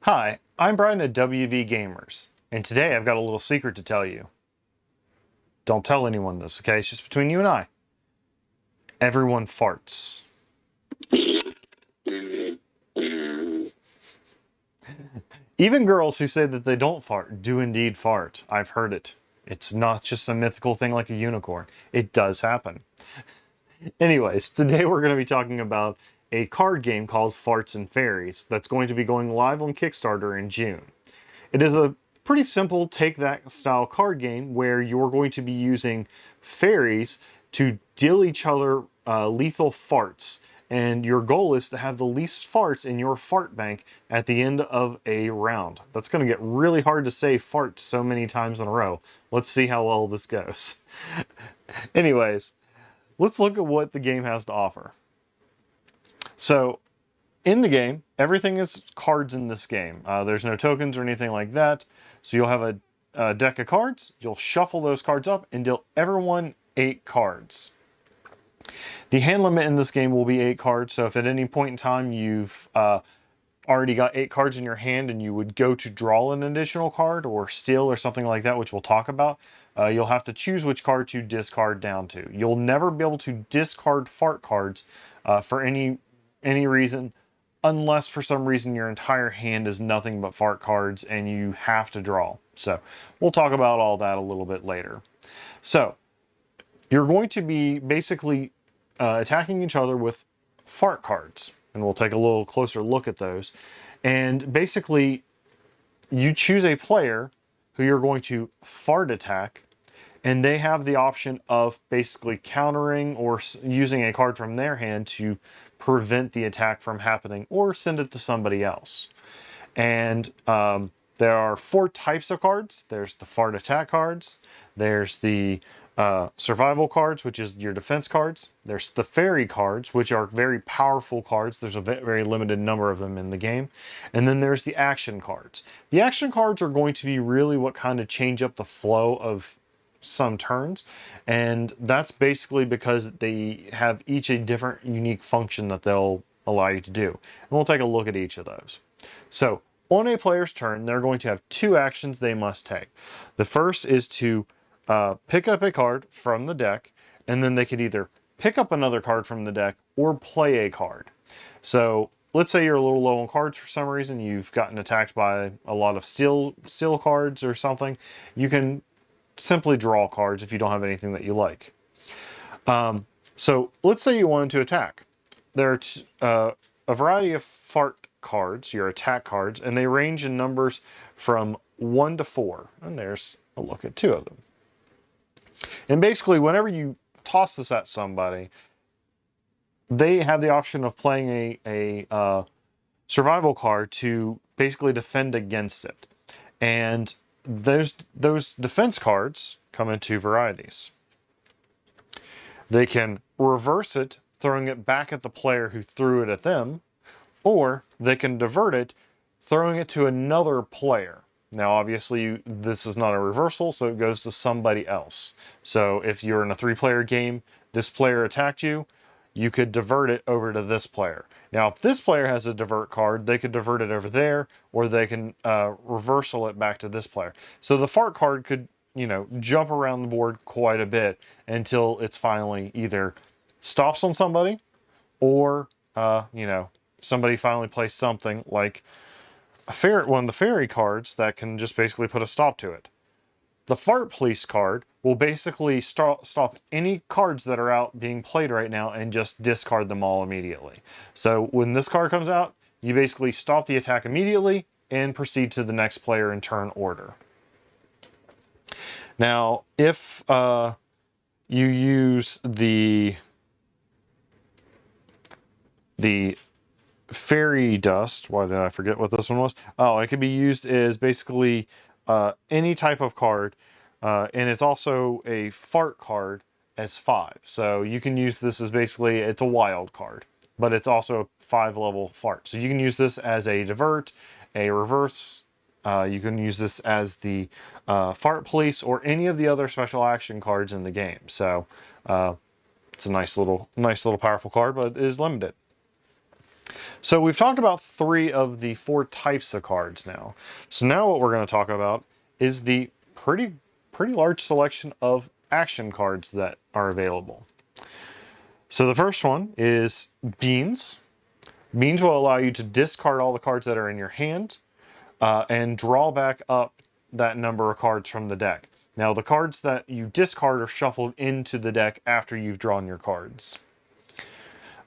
Hi, I'm Brian at WVGamers, and today I've got a little secret to tell you. Don't tell anyone this, okay? It's just between you and I. Everyone farts. Even girls who say that they don't fart do indeed fart. I've heard it. It's not just a mythical thing like a unicorn. It does happen. Anyways, today we're going to be talking about a card game called Farts and Fairies that's going to be going live on Kickstarter in June. It is a pretty simple take that style card game where you're going to be using fairies to deal each other lethal farts. And your goal is to have the least farts in your fart bank at the end of a round. That's going to get really hard to say farts so many times in a row. Let's see how well this goes. Anyways, let's look at what the game has to offer. So, in the game, everything is cards in this game. There's no tokens or anything like that. So you'll have a deck of cards. You'll shuffle those cards up and deal everyone 8 cards. The hand limit in this game will be 8 cards. So if at any point in time you've already got 8 cards in your hand and you would go to draw an additional card or steal or something like that, which we'll talk about, you'll have to choose which card to discard down to. You'll never be able to discard fart cards for any reason, unless for some reason your entire hand is nothing but fart cards and you have to draw. So we'll talk about all that a little bit later. So you're going to be basically attacking each other with fart cards, and we'll take a little closer look at those. And basically you choose a player who you're going to fart attack, and they have the option of basically countering or using a card from their hand to prevent the attack from happening or send it to somebody else. And there are 4 types of cards. There's the fart attack cards. There's the survival cards, which is your defense cards. There's the fairy cards, which are very powerful cards. There's a very limited number of them in the game. And then there's the action cards. The action cards are going to be really what kind of change up the flow of some turns, and that's basically because they have each a different unique function that they'll allow you to do. And we'll take a look at each of those. So on a player's turn, they're going to have 2 actions they must take. The first is to pick up a card from the deck, and then they could either pick up another card from the deck or play a card. So let's say you're a little low on cards for some reason, you've gotten attacked by a lot of steel cards or something. You can simply draw cards if you don't have anything that you like. So let's say you wanted to attack. There are a variety of fart cards, your attack cards, and they range in numbers from 1 to 4. And there's a look at 2 of them. And basically, whenever you toss this at somebody, they have the option of playing a survival card to basically defend against it. And those defense cards come in 2 varieties. They can reverse it, throwing it back at the player who threw it at them, or they can divert it, throwing it to another player. Now, obviously, this is not a reversal, so it goes to somebody else. So if you're in a 3-player game, this player attacked you, you could divert it over to this player. Now, if this player has a divert card, they could divert it over there, or they can reversal it back to this player. So the fart card could, jump around the board quite a bit until it's finally either stops on somebody, or, somebody finally plays something like one of the fairy cards that can just basically put a stop to it. The Fart Police card will basically stop any cards that are out being played right now and just discard them all immediately. So when this card comes out, you basically stop the attack immediately and proceed to the next player in turn order. Now, if you use the fairy dust, why did I forget what this one was? Oh, it can be used as basically any type of card, and it's also a fart card as 5. So you can use this as basically, it's a wild card, but it's also a 5-level fart. So you can use this as a divert, a reverse. You can use this as the fart police or any of the other special action cards in the game. So it's a nice little powerful card, but it is limited. So we've talked about 3 of the 4 types of cards now. So now what we're going to talk about is the pretty large selection of action cards that are available. So the first one is Beans. Beans will allow you to discard all the cards that are in your hand and draw back up that number of cards from the deck. Now the cards that you discard are shuffled into the deck after you've drawn your cards.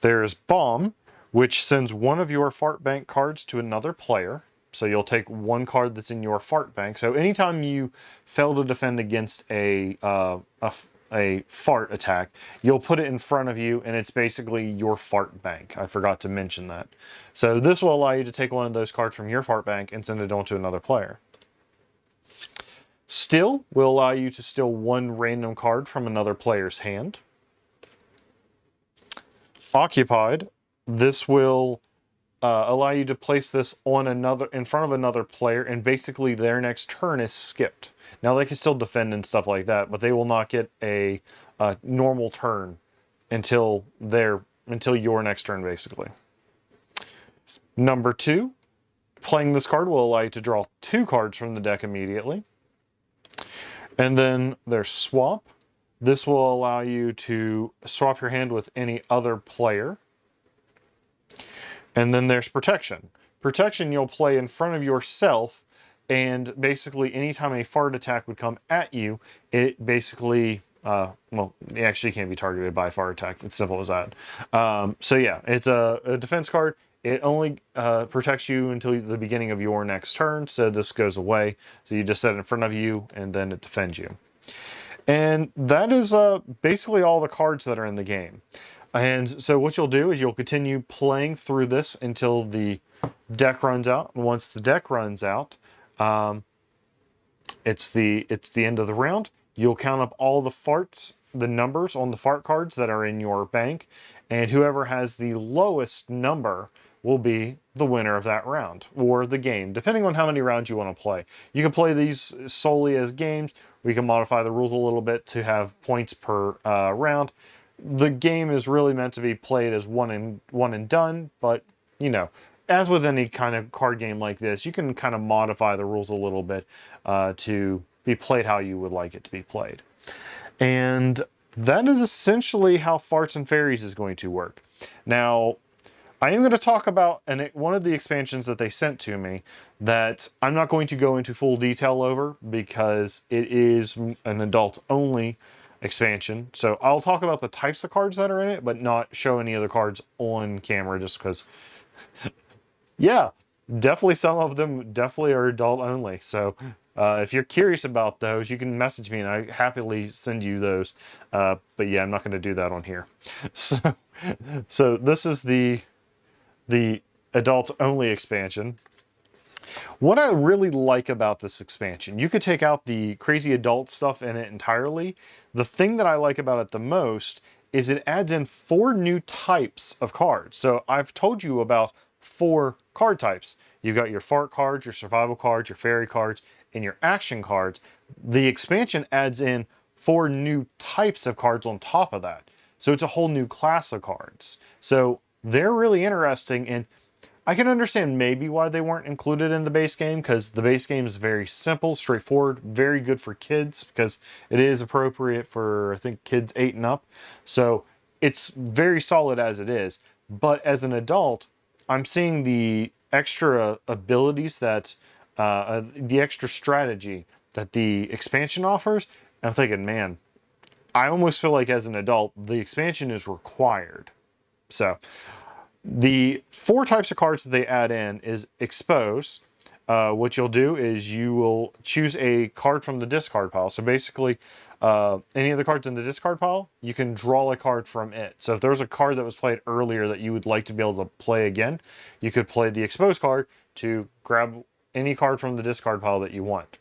There's Bomb, which sends one of your fart bank cards to another player. So you'll take one card that's in your fart bank. So anytime you fail to defend against a fart attack, you'll put it in front of you, and it's basically your fart bank. I forgot to mention that. So this will allow you to take one of those cards from your fart bank and send it on to another player. Steal will allow you to steal one random card from another player's hand. Occupied, this will allow you to place this on in front of another player, and basically their next turn is skipped. Now they can still defend and stuff like that, but they will not get a normal turn until your next turn, basically. Number 2, playing this card will allow you to draw 2 cards from the deck immediately. And then there's Swap. This will allow you to swap your hand with any other player. And then there's Protection. Protection you'll play in front of yourself, and basically anytime a fart attack would come at you, it basically, well, it actually can't be targeted by a fart attack. It's simple as that. So yeah, it's a defense card. It only protects you until the beginning of your next turn, so this goes away. So you just set it in front of you, and then it defends you. And that is basically all the cards that are in the game. And so what you'll do is you'll continue playing through this until the deck runs out. And once the deck runs out, it's the end of the round. You'll count up all the farts, the numbers on the fart cards that are in your bank, and whoever has the lowest number will be the winner of that round, or the game, depending on how many rounds you want to play. You can play these solely as games. We can modify the rules a little bit to have points per round. The game is really meant to be played as one and done, but you know, as with any kind of card game like this, you can kind of modify the rules a little bit to be played how you would like it to be played. And that is essentially how Farts and Fairies is going to work. Now, I am going to talk about one of the expansions that they sent to me that I'm not going to go into full detail over because it is an adult-only expansion. So I'll talk about the types of cards that are in it, but not show any other cards on camera just because, yeah, definitely some of them definitely are adult-only. So if you're curious about those, you can message me and I happily send you those. But yeah, I'm not going to do that on here. So this is the adults only expansion. What I really like about this expansion, you could take out the crazy adult stuff in it entirely. The thing that I like about it the most is it adds in 4 new types of cards. So I've told you about 4 card types. You've got your fart cards, your survival cards, your fairy cards, and your action cards. The expansion adds in 4 new types of cards on top of that. So it's a whole new class of cards. So they're really interesting, and I can understand maybe why they weren't included in the base game, because the base game is very simple, straightforward, very good for kids, because it is appropriate for, I think, kids 8 and up. So it's very solid as it is. But as an adult, I'm seeing the extra abilities that, the extra strategy that the expansion offers. And I'm thinking, man, I almost feel like as an adult, the expansion is required. So the 4 types of cards that they add in is Expose. What you'll do is you will choose a card from the discard pile. So basically, any of the cards in the discard pile, you can draw a card from it. So if there's a card that was played earlier that you would like to be able to play again, you could play the Expose card to grab any card from the discard pile that you want.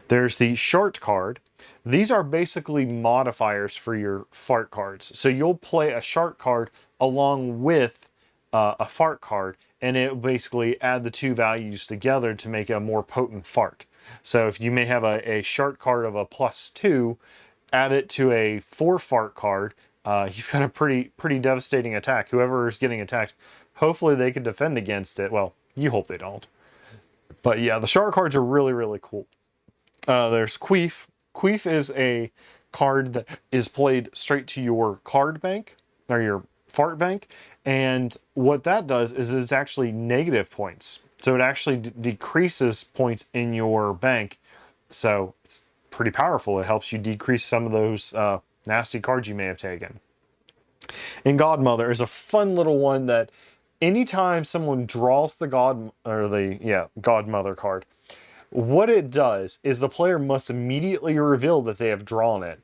There's the Shart card. These are basically modifiers for your fart cards. So you'll play a Shart card along with a fart card, and it will basically add the 2 values together to make a more potent fart. So if you may have a Shart card of a +2, add it to a 4 fart card, you've got a pretty devastating attack. Whoever is getting attacked, hopefully they can defend against it. Well, you hope they don't. But yeah, the shark cards are really cool. There's Queef. Queef is a card that is played straight to your card bank, or your fart bank, and what that does is it's actually negative points. So it actually decreases points in your bank. So it's pretty powerful. It helps you decrease some of those nasty cards you may have taken. And Godmother is a fun little one that anytime someone draws the Godmother card, what it does is the player must immediately reveal that they have drawn it.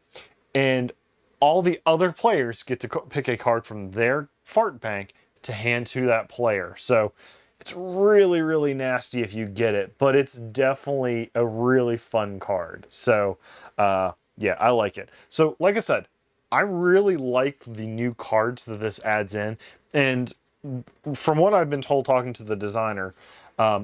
And all the other players get to pick a card from their fart bank to hand to that player. So it's really nasty if you get it, but it's definitely a really fun card. So yeah, I like it. So like I said, I really like the new cards that this adds in. And from what I've been told talking to the designer,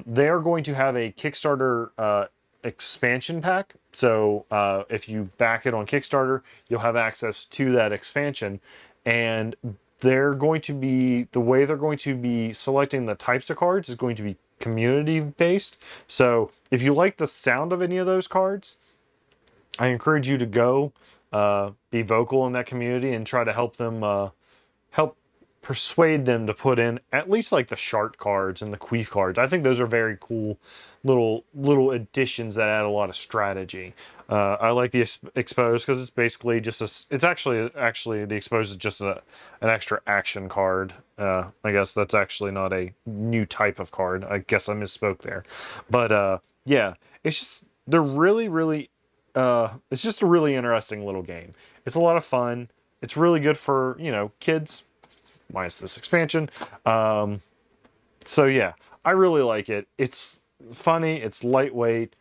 they are going to have a Kickstarter expansion pack. So if you back it on Kickstarter, you'll have access to that expansion. And they're going to be, the way they're going to be selecting the types of cards is going to be community based. So if you like the sound of any of those cards, I encourage you to go be vocal in that community and try to help them help persuade them to put in at least like the shark cards and the queef cards. I think those are very cool little additions that add a lot of strategy. I like the expose because it's basically just it's actually the expose is just an extra action card. I guess that's actually not a new type of card. I guess I misspoke there. But yeah, it's just they're really it's just a really interesting little game. It's a lot of fun. It's really good for, you know, kids, minus this expansion. So yeah, I really like it. It's funny, it's lightweight.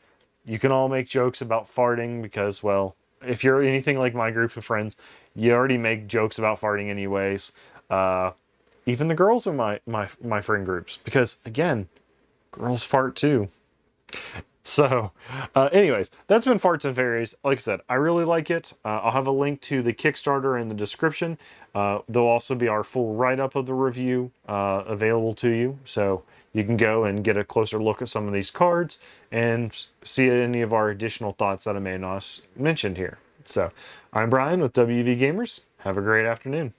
You can all make jokes about farting because, well, if you're anything like my group of friends, you already make jokes about farting anyways. Even the girls in my friend groups, because again, girls fart too. So, anyways, that's been Farts and Fairies. Like I said, I really like it. I'll have a link to the Kickstarter in the description. There'll also be our full write-up of the review available to you. So you can go and get a closer look at some of these cards and see any of our additional thoughts that I may not have mentioned here. So, I'm Brian with WVGamers. Have a great afternoon.